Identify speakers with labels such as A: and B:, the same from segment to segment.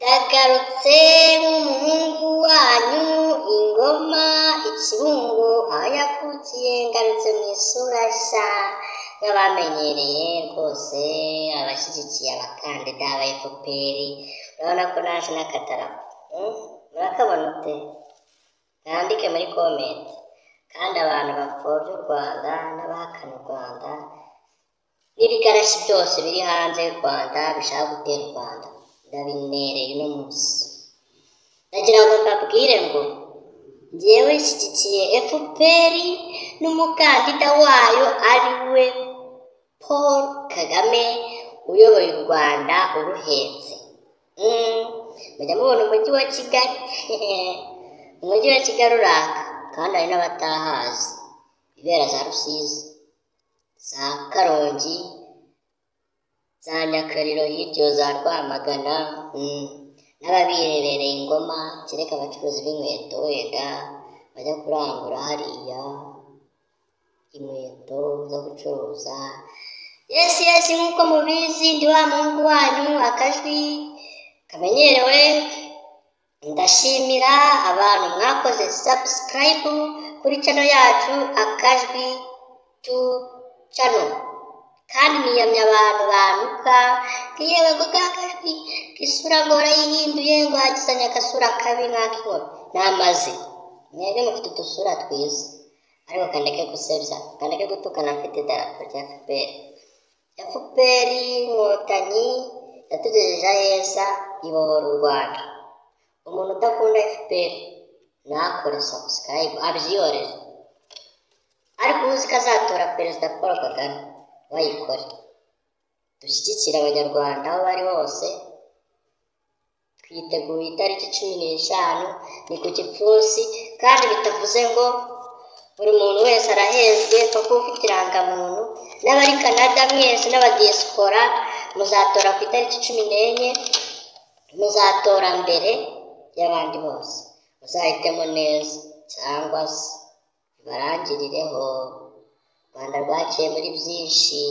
A: Ndagarutse nk'umuhungu wanyu ingoma ikibungo aho yavukiye, ngarutse mu isura nshya nk'abamenyereye rwose abashyigikiye abakandida ba FPR. Urabona ko naje n'akatarapo, murakabona ute? Mwandike muri komenti. Kandi abantu bapfobya u Rwanda n'abahakana u Rwanda n'ibigarashi byose biri hanze y'u Rwanda bishaka gutera u Rwanda ndabinereye uno munsi. Ndagira ngo mbabwire ngo njyewe nshyigikiye FPR n'umukandida wayo ari we Paul Kagame uyoboye u Rwanda uruhetse. Mujya mubona umujyi wa Kigali umujyi wa Kigali uraka, kandi hari n'abatahazi ibera za Rusizi, za Karongi, za Nyakariro, hirya za Rwamagana, n'ababirebereye ingoma, kereka abacuruzi b'inkweto wenda bajya kurangura hariya inkweto zo gucuruza. Yes, nk'uko mubizi ndi wa muhungu wanyu akajwi kamenyerewe. Ndashimira abantu mwakoze subscribe kuri channel yacu Akajwi tu channel, kandi niyamya abantu banuka yewe ngo Akajwi kisura ngora yihinduye ngo agizanya akasura kabi nk'akibona namaze. Mwebwe mufite udusura twiza, ariko kandeke gusebya, kandeke gutukana. Mfite idarapo rya FPR Inkotanyi yatugejeje heza ibohora u Rwanda. Umuntu udakunda FPR nakore subscribe abyiyorere, ariko uzi ko azatora perezida Paul Kagame wayikore. Dushyigikira abanyarwanda aho bari hose. Twiteguye itariki 15 ni ku Gipfunsi, kandi bitavuze ngo buri muntu wese arahezwe kuko ufite irangamuntu. N'abari Canada mwese n'abadiaspora muzatora ku itariki 14, muzatora mbere y'abandi bose. Muzahitemo neza cyangwa se barangirireho. Rwanda rwaciye muri byinshi,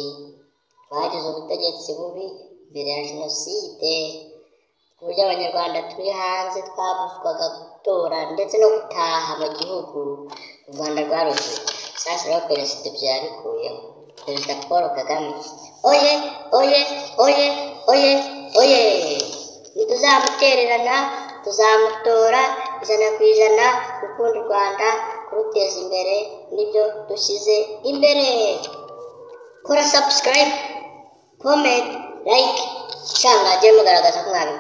A: rwagize ubutegetsi bubi mbere ya jenoside, ku buryo abanyarwanda turi hanze twabuzwaga gutora ndetse no gutaha mu gihugu. U Rwanda rwaruze. Sasa rero perezida byabikuyeho, perezida Paul Kagame oye oye oye oye oye. Ntituzamutererana, tuzamutora 100%. Gukunda u Rwanda, kuruteza imbere nibyo dushyize imbere. Kora subscribe, comment, like, cyangwa ajye mugaragaza ko mwabi